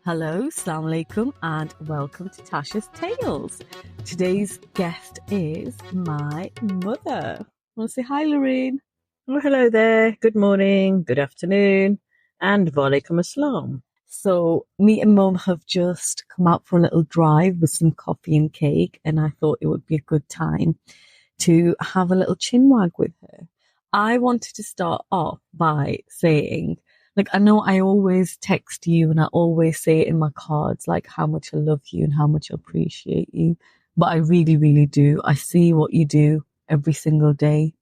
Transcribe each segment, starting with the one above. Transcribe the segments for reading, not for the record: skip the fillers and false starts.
Hello, Assalamu alaikum, and welcome to Tasha's Tales. Today's guest is my mother. Want to say hi, Lorraine? Oh, hello there. Good morning, good afternoon, and walaikum assalam. So, me and Mum have just come out for a little drive with some coffee and cake, and I thought it would be a good time to have a little chinwag with her. I wanted to start off by saying, I know I always text you and I always say it in my cards, like how much I love you and how much I appreciate you. But I really, really do. I see what you do every single day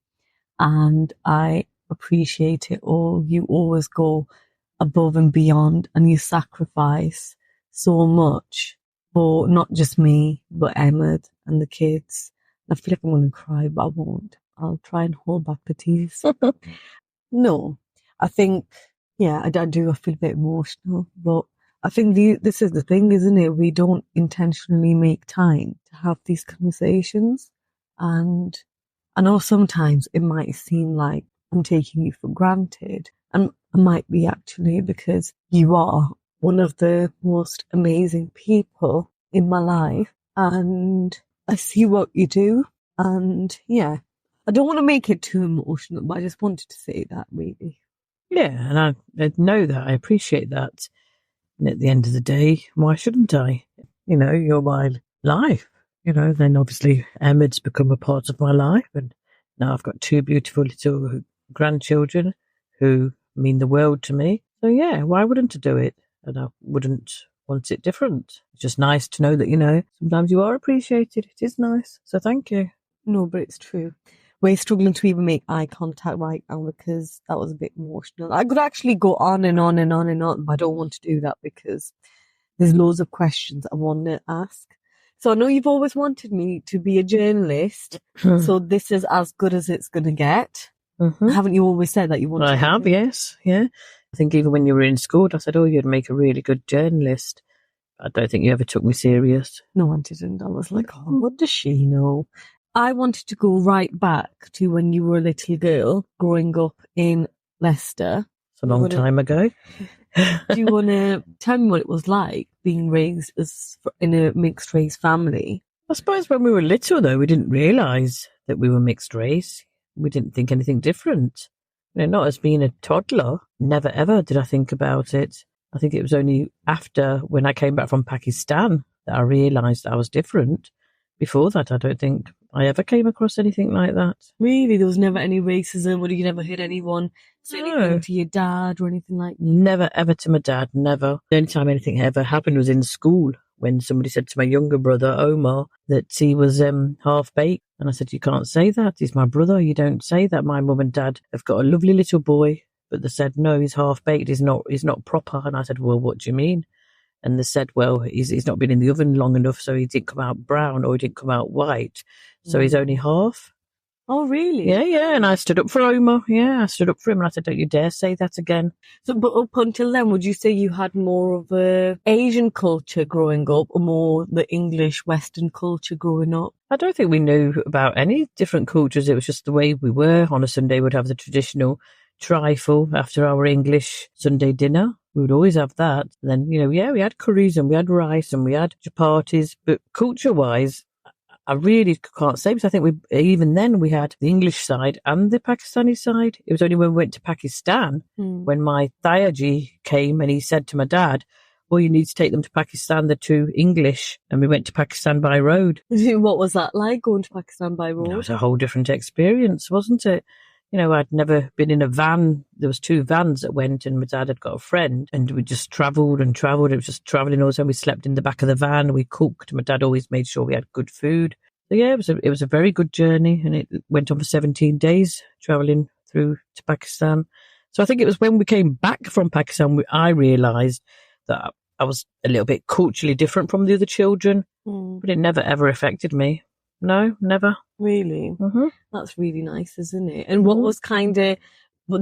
and I appreciate it all. You always go above and beyond and you sacrifice so much for not just me, but Ahmed and the kids. I feel like I'm going to cry, but I won't. I'll try and hold back the tears. No, I think, I do. I feel a bit emotional, but I think this is the thing, isn't it? We don't intentionally make time to have these conversations. And I know sometimes it might seem like I'm taking you for granted. And I might be actually, because you are one of the most amazing people in my life. And I see what you do. And I don't want to make it too emotional, but I just wanted to say that, really. Yeah, and I know that. I appreciate that. And at the end of the day, why shouldn't I? You know, you're my life. You know, then obviously Ahmed's become a part of my life. And now I've got two beautiful little grandchildren who mean the world to me. So yeah, why wouldn't I do it? And I wouldn't want it different. It's just nice to know that, you know, sometimes you are appreciated. It is nice. So thank you. No, but it's true. We're struggling to even make eye contact right now because that was a bit emotional. I could actually go on and on and on and on, but I don't want to do that because there's loads of questions I want to ask. So I know you've always wanted me to be a journalist, so this is as good as it's going to get. Mm-hmm. Haven't you always said that you wanted to? I have, yes, yeah. I think even when you were in school, I said, you'd make a really good journalist. I don't think you ever took me serious. No, I didn't. I was like, what does she know? I wanted to go right back to when you were a little girl growing up in Leicester. It's a long time ago. Do you want to tell me what it was like being raised in a mixed race family? I suppose when we were little, though, we didn't realise that we were mixed race. We didn't think anything different. You know, not as being a toddler. Never ever did I think about it. I think it was only after when I came back from Pakistan that I realised I was different. Before that, I don't think I ever came across anything like that. Really? There was never any racism? Or you never heard anyone say anything to your dad or anything like that? Never, ever to my dad, never. The only time anything ever happened was in school when somebody said to my younger brother, Omar, that he was half-baked. And I said, you can't say that. He's my brother. You don't say that. My mum and dad have got a lovely little boy. But they said, no, he's half-baked. He's not proper. And I said, well, what do you mean? And they said, well, he's not been in the oven long enough, so he didn't come out brown or he didn't come out white. So he's only half. Oh, really? Yeah. And I stood up for Omar. Yeah, I stood up for him and I said, don't you dare say that again. So, but up until then, would you say you had more of a Asian culture growing up or more the English Western culture growing up? I don't think we knew about any different cultures. It was just the way we were. On a Sunday, we'd have the traditional trifle after our English Sunday dinner. We would always have that. And then, we had curries and we had rice and we had chapatis. But culture-wise, I really can't say because I think even then we had the English side and the Pakistani side. It was only when we went to Pakistan when my Tayaji came and he said to my dad, well, you need to take them to Pakistan. They're too English. And we went to Pakistan by road. What was that like, going to Pakistan by road? It was a whole different experience, wasn't it? I'd never been in a van. There was two vans that went and my dad had got a friend and we just travelled and travelled. It was just travelling all the time. We slept in the back of the van. We cooked. My dad always made sure we had good food. So yeah, it was a very good journey and it went on for 17 days travelling through to Pakistan. So I think it was when we came back from Pakistan, I realised that I was a little bit culturally different from the other children, but it never ever affected me. No, never. Really? Mm-hmm. That's really nice, isn't it? And what was kind of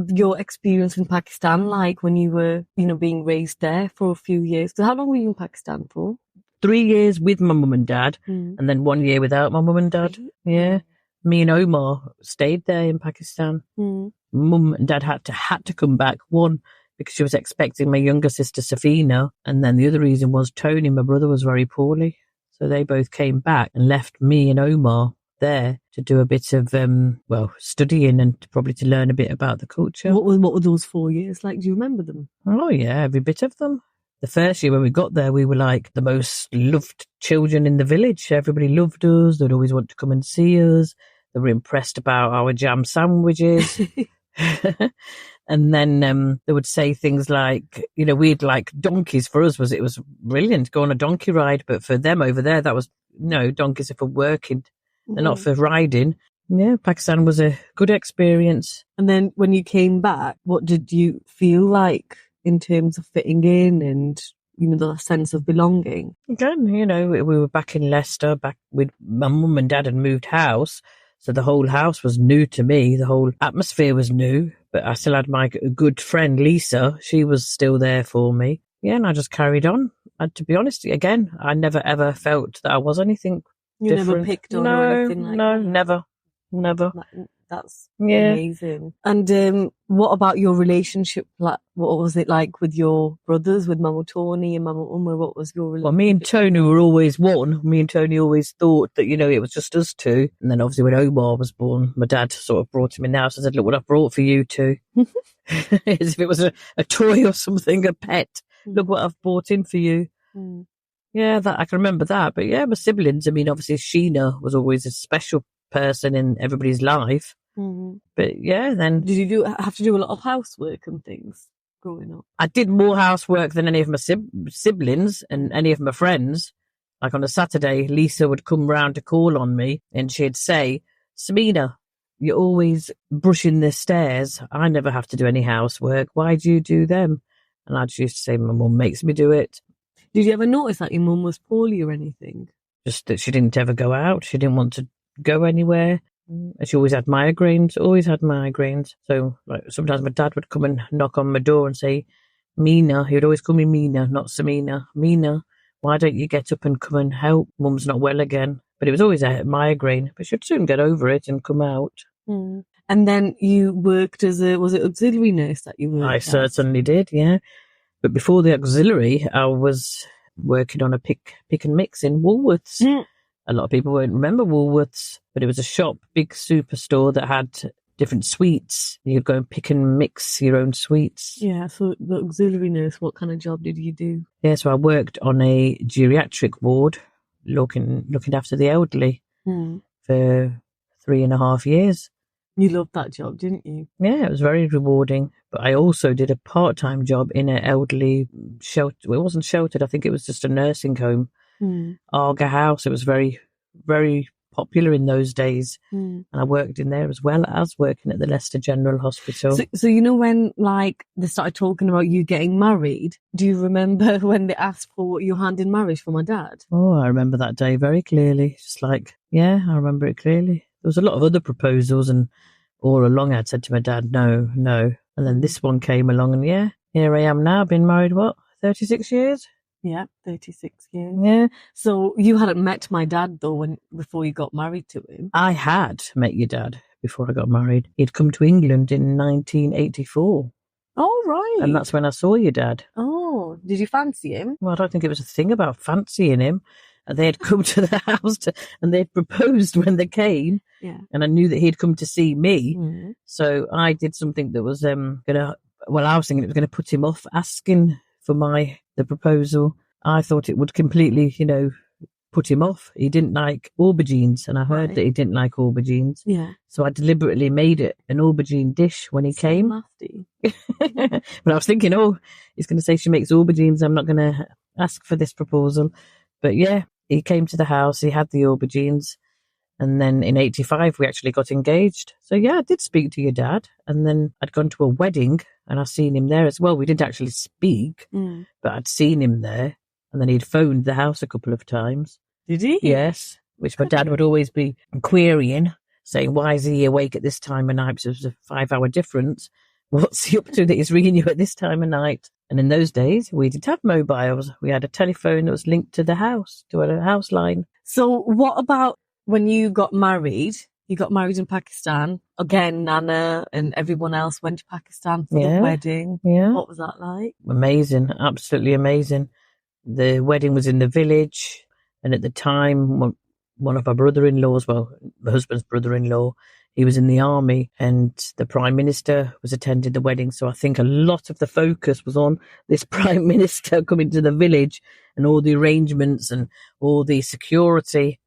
your experience in Pakistan like when you were, being raised there for a few years? So how long were you in Pakistan for? 3 years with my mum and dad, and then 1 year without my mum and dad. Yeah. Me and Omar stayed there in Pakistan. Mum and dad had to come back. One, because she was expecting my younger sister, Safina. And then the other reason was Tony, my brother, was very poorly. So they both came back and left me and Omar there to do a bit of, studying and probably to learn a bit about the culture. What were those 4 years like? Do you remember them? Oh, yeah, every bit of them. The first year when we got there, we were like the most loved children in the village. Everybody loved us. They'd always want to come and see us. They were impressed about our jam sandwiches. And then they would say things like, we'd like donkeys. For us, it was brilliant to go on a donkey ride. But for them over there, that was, donkeys are for working. They're not for riding. Yeah, Pakistan was a good experience. And then when you came back, what did you feel like in terms of fitting in and, the sense of belonging? Again, we were back in Leicester, back with my mum and dad had moved house. So the whole house was new to me. The whole atmosphere was new. But I still had my good friend, Lisa. She was still there for me. Yeah, and I just carried on. And to be honest, again, I never ever felt that I was anything different. Never picked on or anything like that? No, never. That's amazing. And what about your relationship? Like, what was it like with your brothers, with Mama Tony and Mama Uma? What was your relationship? Well, me and Tony were always one. Me and Tony always thought that, it was just us two. And then obviously when Omar was born, my dad sort of brought him in the house and said, look what I've brought for you two. As if it was a toy or something, a pet. Look what I've brought in for you. Mm. Yeah, that I can remember that. But yeah, my siblings, obviously Sheena was always a special person in everybody's life. Mm-hmm. But yeah, then... Did you have to do a lot of housework and things growing up? I did more housework than any of my siblings and any of my friends. Like on a Saturday, Lisa would come round to call on me and she'd say, Samina, you're always brushing the stairs. I never have to do any housework. Why do you do them? And I just used to say, my mum makes me do it. Did you ever notice that your mum was poorly or anything? Just that she didn't ever go out. She didn't want to go anywhere. She always had migraines. So like sometimes my dad would come and knock on my door and say, Mina, he would always call me Mina, not Samina. Mina, why don't you get up and come and help? Mum's not well again. But it was always a migraine. But she'd soon get over it and come out. Mm. And then you worked was it auxiliary nurse that you worked I certainly did, yeah. But before the auxiliary, I was working on a pick and mix in Woolworths. Mm. A lot of people won't remember Woolworths, but it was a shop, big superstore that had different sweets. You could go and pick and mix your own sweets. Yeah, so the auxiliary nurse, what kind of job did you do? Yeah, so I worked on a geriatric ward, looking after the elderly for 3.5 years. You loved that job, didn't you? Yeah, it was very rewarding. But I also did a part-time job in an elderly shelter. Well, it wasn't sheltered. I think it was just a nursing home. Arga House. It was very, very popular in those days. And I worked in there as well as working at the Leicester General Hospital. So when they started talking about you getting married, do you remember when they asked for your hand in marriage for my dad? Oh, I remember that day very clearly. I remember it clearly. There was a lot of other proposals and all along I'd said to my dad, no. And then this one came along and here I am now, been married, 36 years? Yeah, 36 years. Yeah. So you hadn't met my dad though before you got married to him? I had met your dad before I got married. He'd come to England in 1984. Oh, right. And that's when I saw your dad. Oh, did you fancy him? Well, I don't think it was a thing about fancying him. They had come to the house and they'd proposed when they came. Yeah. And I knew that he'd come to see me. Mm-hmm. So I did something that was I was thinking it was going to put him off asking for the proposal. I thought it would completely, put him off. He didn't like aubergines, and I heard that he didn't like aubergines. Yeah. So I deliberately made it an aubergine dish when he came. Nasty. But I was thinking, he's going to say she makes aubergines. I'm not going to ask for this proposal. But yeah, he came to the house. He had the aubergines. And then in 85, we actually got engaged. So yeah, I did speak to your dad. And then I'd gone to a wedding and I seen him there as well. We didn't actually speak, but I'd seen him there. And then he'd phoned the house a couple of times. Did he? Yes, which my dad would always be querying, saying, why is he awake at this time of night? Because it was a 5-hour difference. What's he up to that he's ringing you at this time of night? And in those days, we didn't have mobiles. We had a telephone that was linked to the house, to a house line. So what about when you got married, You got married in Pakistan. Again, Nana and everyone else went to Pakistan for the wedding. Yeah. What was that like? Amazing. Absolutely amazing. The wedding was in the village. And at the time, one of our brother-in-laws, well, my husband's brother-in-law, he was in the army, and the Prime Minister was attending the wedding. So I think a lot of the focus was on this Prime Minister coming to the village and all the arrangements and all the security.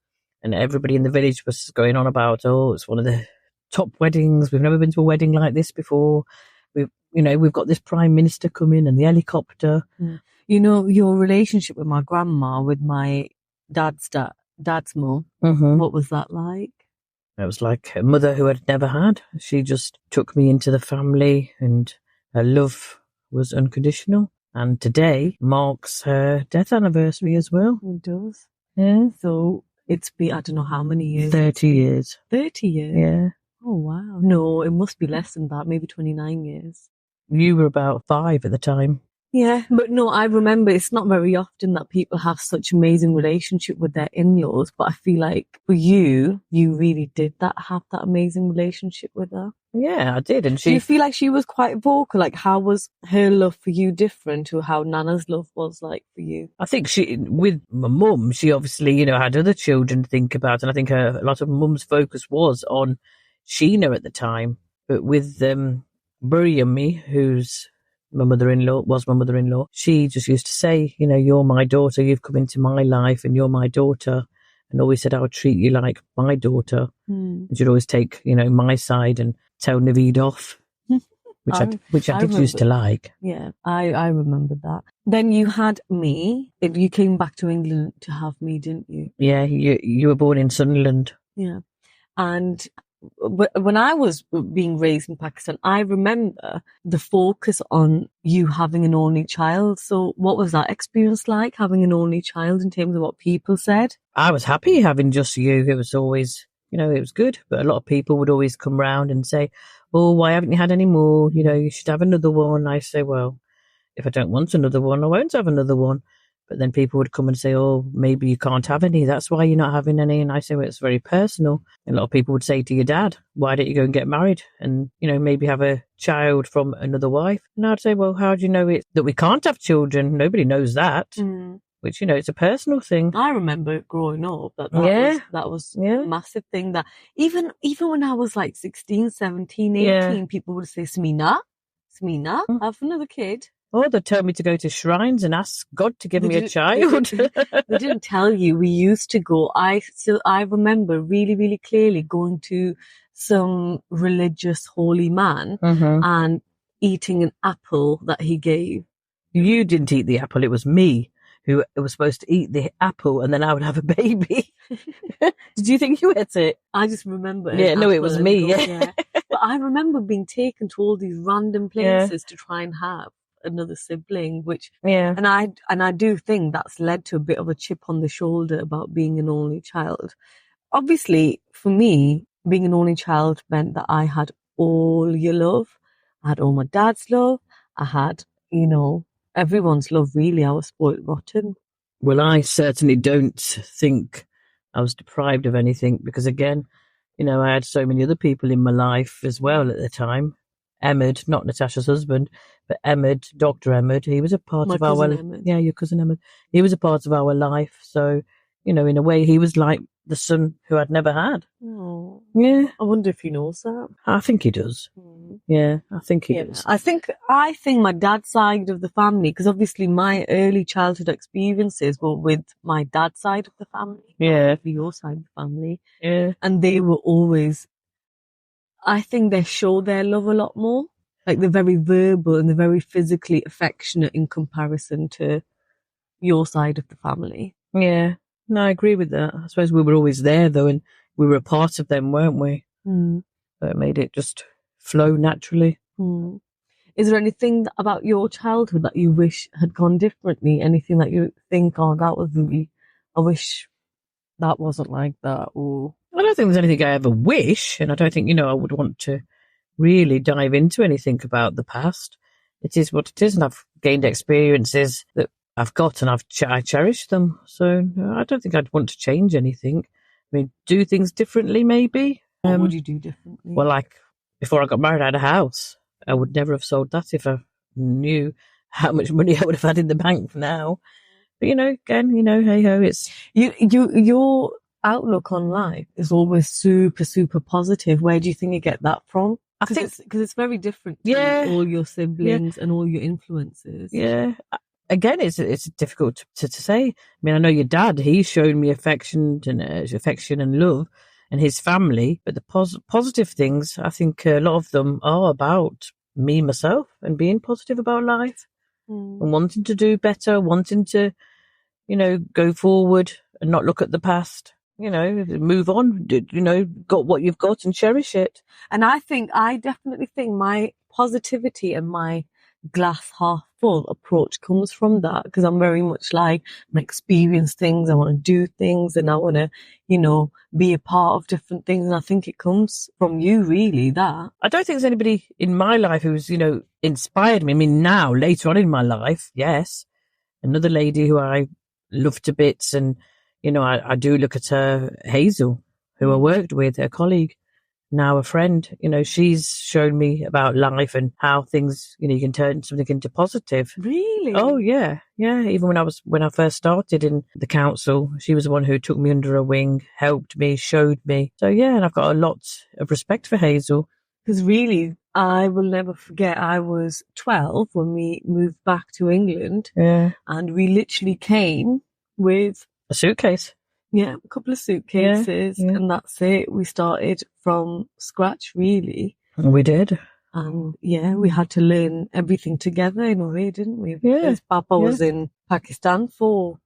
And everybody in the village was going on about, oh, it's one of the top weddings. We've never been to a wedding like this before. We've got this Prime Minister coming and the helicopter. You know, your relationship with my grandma, with my dad's mum, what was that like? It was like a mother who I'd never had. She just took me into the family, and her love was unconditional. And today marks her death anniversary as well. It does. Yeah. So it's been, I don't know how many years. 30 years. 30 years? Yeah. Oh, wow. No, it must be less than that, maybe 29 years. You were about 5 at the time. Yeah, but no, I remember it's not very often that people have such amazing relationship with their in-laws, but I feel like for you really did have that amazing relationship with her. Yeah, I did. And Do you feel like she was quite vocal? Like, how was her love for you different to how Nana's love was like for you? I think with my mum, she obviously, had other children to think about. And I think a lot of mum's focus was on Sheena at the time. But with Bury and me, who's my mother-in-law, she just used to say, you're my daughter, you've come into my life and you're my daughter. And always said, I'll treat you like my daughter. And she'd always take, my side and tell Naveed off, which I did used to like. Yeah, I remember that. Then you had me. You came back to England to have me, didn't you? Yeah, you were born in Sunderland. Yeah. And when I was being raised in Pakistan, I remember the focus on you having an only child. So what was that experience like, having an only child, in terms of what people said? I was happy having just you. It was always, it was good. But a lot of people would always come round and say, oh, why haven't you had any more? You should have another one. I say, well, if I don't want another one, I won't have another one. But then people would come and say, oh, maybe you can't have any. That's why you're not having any. And I say, well, it's very personal. And a lot of people would say to your dad, why don't you go and get married and, maybe have a child from another wife? And I'd say, well, how do you know that we can't have children? Nobody knows that. Which, it's a personal thing. I remember growing up that was a massive thing, that even when I was like 16, 17, 18, people would say, Smina, have another kid. Oh, they'd tell me to go to shrines and ask God to give me a child. They didn't tell you. We used to go. I remember really, really clearly going to some religious holy man and eating an apple that he gave. You didn't eat the apple. It was me who was supposed to eat the apple, and then I would have a baby. Did you think you ate it? I just remember. Yeah, no, it was me. Yeah. But I remember being taken to all these random places to try and have another sibling, and I do think that's led to a bit of a chip on the shoulder about being an only child. Obviously, for me, being an only child meant that I had all your love. I had all my dad's love. I had, everyone's love, really. I was spoiled rotten. Well, I certainly don't think I was deprived of anything, because again, I had so many other people in my life as well at the time. Emmett, not Natasha's husband, but Emmett, Dr. Emmett, he was a part of our life. Yeah, your cousin Emmett. He was a part of our life. So, in a way, he was like the son who I'd never had. Oh. Yeah. I wonder if he knows that. I think he does. Yeah, I think he does. I think my dad's side of the family, because obviously my early childhood experiences were with my dad's side of the family. Yeah. Your side of the family. Yeah. And they were always, I think they show their love a lot more. Like, they're very verbal and they're very physically affectionate in comparison to your side of the family. Yeah. No, I agree with that. I suppose we were always there, though, and we were a part of them, weren't we? So it made it just flow naturally. Is there anything about your childhood that you wish had gone differently? Anything that you think, oh, that was really, I wish that wasn't like that? Or I don't think there's anything I ever wish, and I don't think, I would want to really dive into anything about the past. It is what it is, and I've gained experiences that I've got, and I cherish them. So I don't think I'd want to change anything. I mean, do things differently, maybe. What would you do differently? Well, like before I got married, I had a house. I would never have sold that if I knew how much money I would have had in the bank now. But again, hey ho, it's your outlook on life is always super, super positive. Where do you think you get that from? I think Because it's very different to all your siblings and all your influences. Yeah. Again, it's difficult to say. I mean, I know your dad, he's shown me affection and love and his family, but the positive things, I think a lot of them are about me, myself, and being positive about life and wanting to do better, wanting to, go forward and not look at the past. Move on, got what you've got and cherish it. And I definitely think my positivity and my glass half full approach comes from that, because I'm very much like, I experience things, I want to do things, and I want to, be a part of different things. And I think it comes from you, really, that. I don't think there's anybody in my life who's, inspired me. I mean, now, later on in my life, yes, another lady who I love to bits, and I do look at her, Hazel, who I worked with, her colleague, now a friend. She's shown me about life and how things, you can turn something into positive. Really? Oh yeah, yeah. Even when I first started in the council, she was the one who took me under her wing, helped me, showed me. So yeah, and I've got a lot of respect for Hazel. Because really, I will never forget, I was 12 when we moved back to England. Yeah. And we literally came with a suitcase. Yeah, a couple of suitcases, and that's it. We started from scratch, really. We did. And we had to learn everything together in a way, didn't we? Yeah. Because Papa was in Pakistan for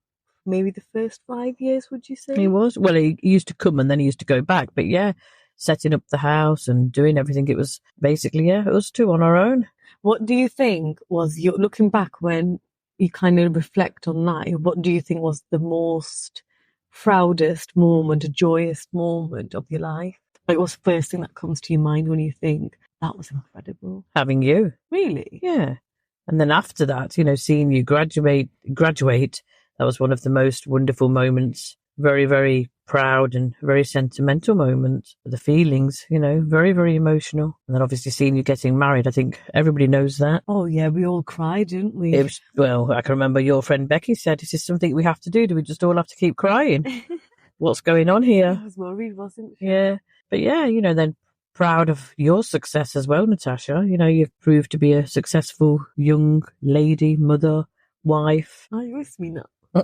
maybe the first 5 years, would you say? He was. Well, he used to come and then he used to go back. But yeah, setting up the house and doing everything, it was basically, us two on our own. What do you think was, looking back when you kind of reflect on life, what do you think was the most proudest moment, a joyous moment of your life? Like, what's the first thing that comes to your mind when you think, that was incredible? Having you. Really? Yeah. And then after that, seeing you graduate, that was one of the most wonderful moments. Very, very proud and very sentimental moment. The feelings, very, very emotional. And then obviously seeing you getting married, I think everybody knows that. Oh yeah, we all cried, didn't we? I can remember your friend Becky said, is this something we have to do? Do we just all have to keep crying? What's going on here? I was worried, wasn't she? Yeah. But yeah, then proud of your success as well, Natasha. You've proved to be a successful young lady, mother, wife. Oh, you with me now?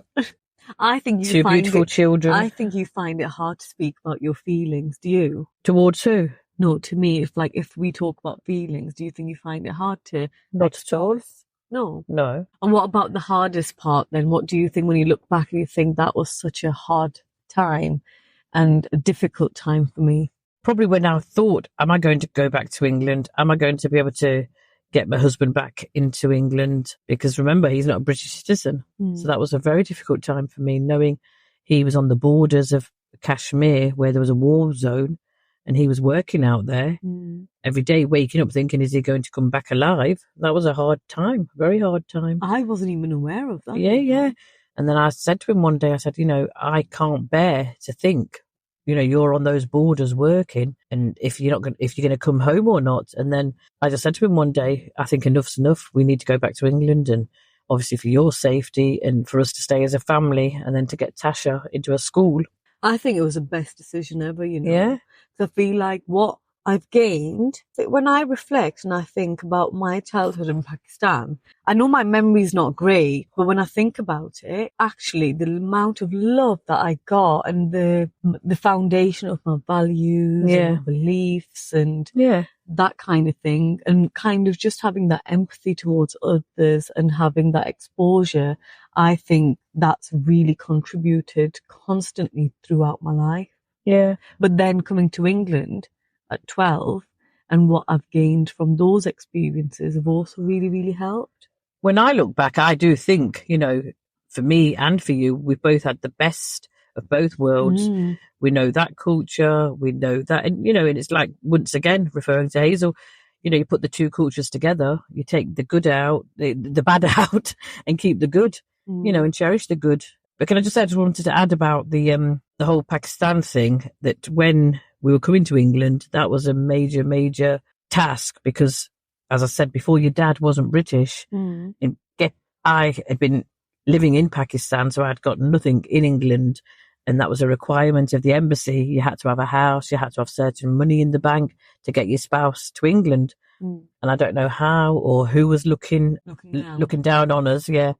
I think two beautiful children. I think you find it hard to speak about your feelings. Do you? Towards who? No, to me. If we talk about feelings, do you think you find it hard to? Not at all. No. No. And what about the hardest part then? What do you think when you look back and you think that was such a hard time and a difficult time for me? Probably when I thought, am I going to go back to England? Am I going to be able to get my husband back into England? Because remember, he's not a British citizen. So that was a very difficult time for me, knowing he was on the borders of Kashmir, where there was a war zone, and he was working out there every day, waking up thinking, is he going to come back alive? That was a hard time, very hard time. I wasn't even aware of that. Yeah. And then I said to him one day, I said, I can't bear to think, you're on those borders working, and if you're going to come home or not. And then I just said to him one day, I think enough's enough. We need to go back to England, and obviously for your safety and for us to stay as a family, and then to get Tasha into a school. I think it was the best decision ever, Yeah. So I feel like what I've gained, when I reflect and I think about my childhood in Pakistan, I know my memory's not great, but when I think about it, actually the amount of love that I got and the foundation of my values and my beliefs and that kind of thing, and kind of just having that empathy towards others and having that exposure, I think that's really contributed constantly throughout my life. Yeah. But then coming to England at 12 and what I've gained from those experiences have also really, really helped. When I look back, I do think, for me and for you, we've both had the best of both worlds. We know that culture, we know that, and, and it's like, once again, referring to Hazel, you put the two cultures together, you take the good out, the bad out, and keep the good, and cherish the good. But can I just say, I just wanted to add about the whole Pakistan thing, that when we were coming to England, that was a major, major task because, as I said before, your dad wasn't British. I had been living in Pakistan, so I'd got nothing in England. And that was a requirement of the embassy. You had to have a house, you had to have certain money in the bank to get your spouse to England. And I don't know how or who was looking down on us, yeah.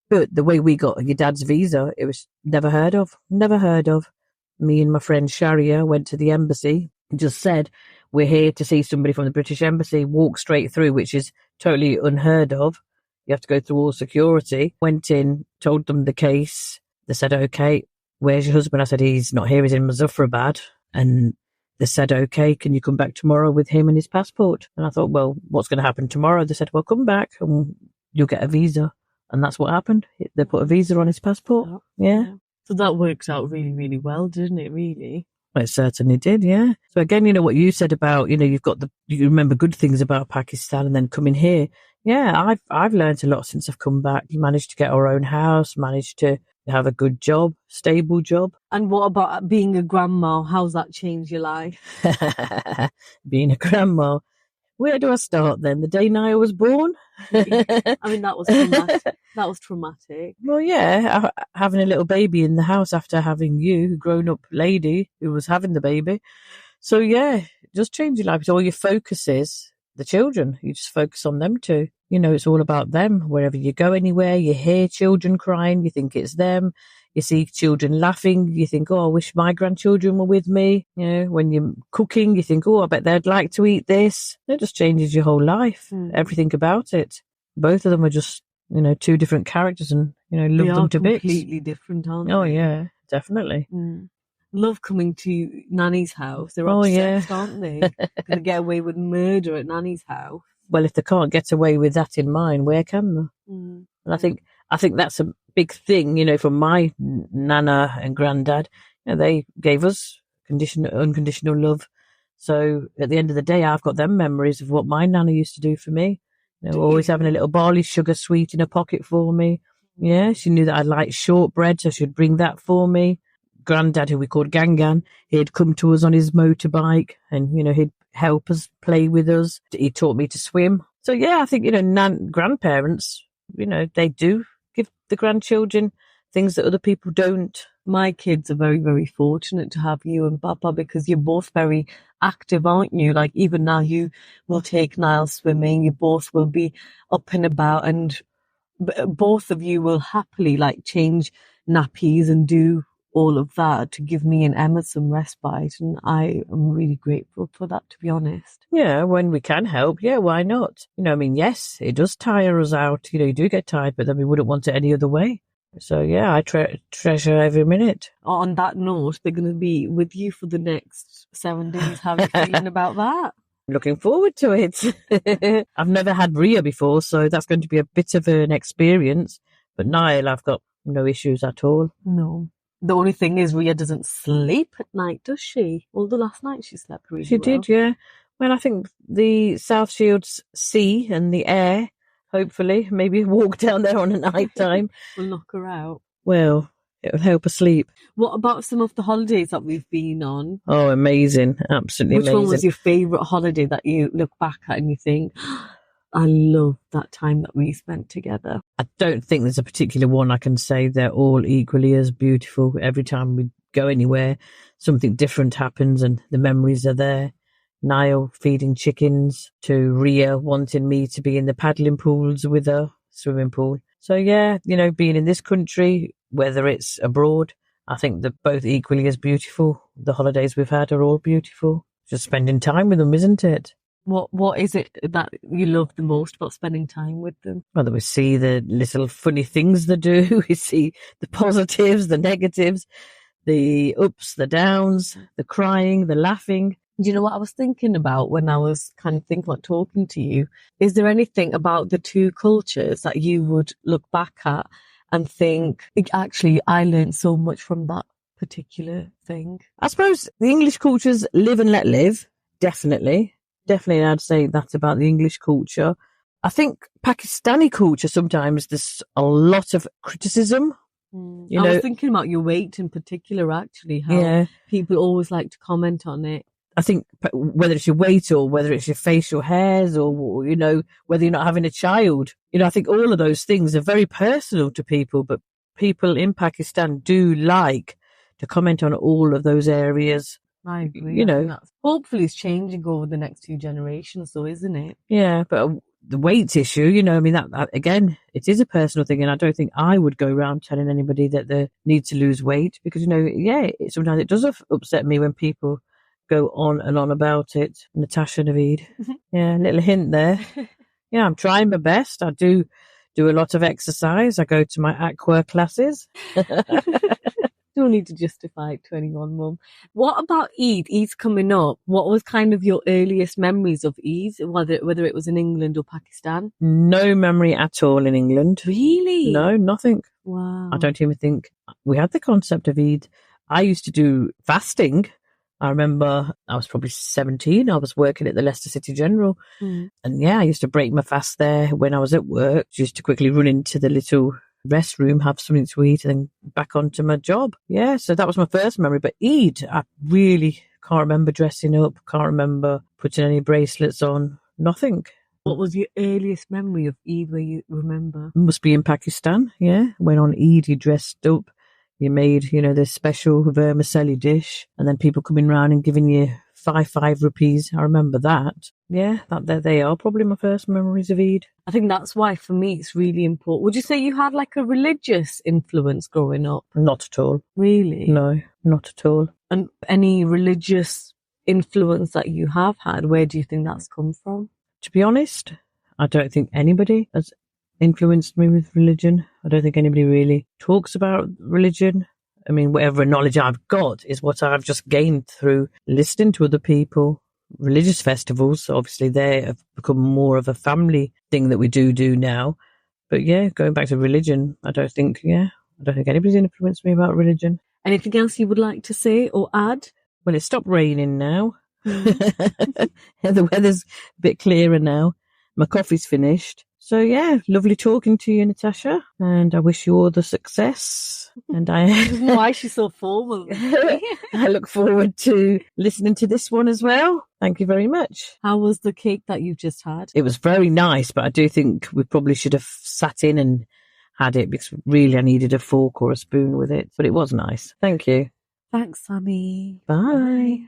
But the way we got your dad's visa, it was never heard of. Me and my friend Sharia went to the embassy and just said, we're here to see somebody from the British embassy, walk straight through, which is totally unheard of. You have to go through all security. Went in, told them the case. They said, okay, where's your husband? I said, he's not here, he's in Muzaffarabad. And they said, okay, can you come back tomorrow with him and his passport? And I thought, well, what's going to happen tomorrow? They said, well, come back and you'll get a visa. And that's what happened. They put a visa on his passport. Yeah. So that works out really, really well, didn't it, really? Well, it certainly did, yeah. So again, what you said about, you remember good things about Pakistan and then coming here. Yeah, I've learned a lot since I've come back. Managed to get our own house, managed to have a good job, stable job. And what about being a grandma? How's that changed your life? Being a grandma. Where do I start then? The day Niall was born? I mean, that was traumatic. That was traumatic. Well, yeah, having a little baby in the house after having you, a grown-up lady who was having the baby. So, yeah, just change your life. So all your focus is the children. You just focus on them too. It's all about them. Wherever you go anywhere, you hear children crying, you think it's them. You see children laughing, you think, oh, I wish my grandchildren were with me. When you're cooking, you think, oh, I bet they'd like to eat this. It just changes your whole life, everything about it. Both of them are just, two different characters and, love them to bits. Completely different, aren't they? Oh, yeah, definitely. Love coming to Nanny's house. They're obsessed, aren't they? Going to get away with murder at Nanny's house. Well, if they can't get away with that in mine, where can they? And I think that's a big thing, from my nana and granddad. They gave us unconditional love. So at the end of the day, I've got them memories of what my nana used to do for me. Always having a little barley sugar sweet in her pocket for me. Yeah, she knew that I liked shortbread, so she'd bring that for me. Granddad, who we called Gangan, he'd come to us on his motorbike and, he'd help us, play with us. He taught me to swim. So, yeah, I think, grandparents, they do give the grandchildren things that other people don't. My kids are very, very fortunate to have you and Papa because you're both very active, aren't you? Like even now you will take Niall swimming, you both will be up and about and both of you will happily change nappies and do all of that to give me and Emma some respite. And I am really grateful for that, to be honest. Yeah, when we can help, yeah, why not? Yes, it does tire us out. You do get tired, but then we wouldn't want it any other way. So, yeah, I treasure every minute. On that note, they're going to be with you for the next 7 days. How are you feeling about that? Looking forward to it. I've never had Ria before, so that's going to be a bit of an experience. But Niall, I've got no issues at all. No. The only thing is Ria doesn't sleep at night, does she? Although last night she slept really well. She did, yeah. Well, I think the South Shields sea and the air, hopefully, maybe walk down there on a night time. Will knock her out. Well, it'll help her sleep. What about some of the holidays that we've been on? Oh, amazing. Absolutely amazing. Which one was your favourite holiday that you look back at and you think, I love that time that we spent together? I don't think there's a particular one I can say. They're all equally as beautiful. Every time we go anywhere, something different happens and the memories are there. Niall feeding chickens to Ria wanting me to be in the paddling pools with her, swimming pool. So yeah, being in this country, whether it's abroad, I think they're both equally as beautiful. The holidays we've had are all beautiful. Just spending time with them, isn't it? What is it that you love the most about spending time with them? Well, we see the little funny things they do. We see the positives, the negatives, the ups, the downs, the crying, the laughing. Do you know what I was thinking about when I was kind of thinking about talking to you? Is there anything about the two cultures that you would look back at and think, actually, I learned so much from that particular thing? I suppose the English cultures live and let live, definitely. Definitely, I'd say that's about the English culture. I think Pakistani culture, sometimes there's a lot of criticism. I was thinking about your weight in particular, actually, how people always like to comment on it. I think whether it's your weight or whether it's your facial hairs or, you know, whether you're not having a child, you know, I think all of those things are very personal to people, but people in Pakistan do like to comment on all of those areas. I agree. You I know, think that's hopefully it's changing over the next 2 generations, though, isn't it? yeah, but the weight issue, you know, I mean, that again, it is a personal thing. And I don't think I would go around telling anybody that they need to lose weight because, you know, yeah, sometimes it does upset me when people go on and on about it. Natasha Naveed. Yeah, a little hint there. Yeah, I'm trying my best. I do a lot of exercise. I go to my aqua classes. Don't need to justify it to anyone, Mum. What about Eid? Eid's coming up. What was kind of your earliest memories of Eid, whether it was in England or Pakistan? No memory at all in England. Really? No, nothing. Wow. I don't even think we had the concept of Eid. I used to do fasting. I remember I was probably 17. I was working at the Leicester City General. And yeah, I used to break my fast there when I was at work, just to quickly run into the little restroom, have something to eat, and then back onto my job. Yeah, so that was my first memory. But Eid, I really can't remember dressing up, can't remember putting any bracelets on, nothing. What was your earliest memory of Eid where you remember? Must be in Pakistan, yeah. When on Eid you dressed up, you made, you know, this special vermicelli dish, and then people coming round and giving you five rupees. I remember that. Yeah, there they are. Probably my first memories of Eid. I think that's why, for me, it's really important. Would you say you had like a religious influence growing up? Not at all. Really? No, not at all. And any religious influence that you have had, where do you think that's come from? To be honest, I don't think anybody has influenced me with religion. I don't think anybody really talks about religion. I mean, whatever knowledge I've got is what I've just gained through listening to other people. Religious festivals, obviously, they have become more of a family thing that we do now. But yeah, going back to religion, I don't think anybody's influenced me about religion. Anything else you would like to say or add? Well, it stopped raining now. The weather's a bit clearer now. My coffee's finished. So yeah, lovely talking to you, Natasha, and I wish you all the success. And why she's so formal. I look forward to listening to this one as well. Thank you very much. How was the cake that you just had? It was very nice, but I do think we probably should have sat in and had it because really I needed a fork or a spoon with it. But it was nice. Thank you. Thanks, Sammy. Bye.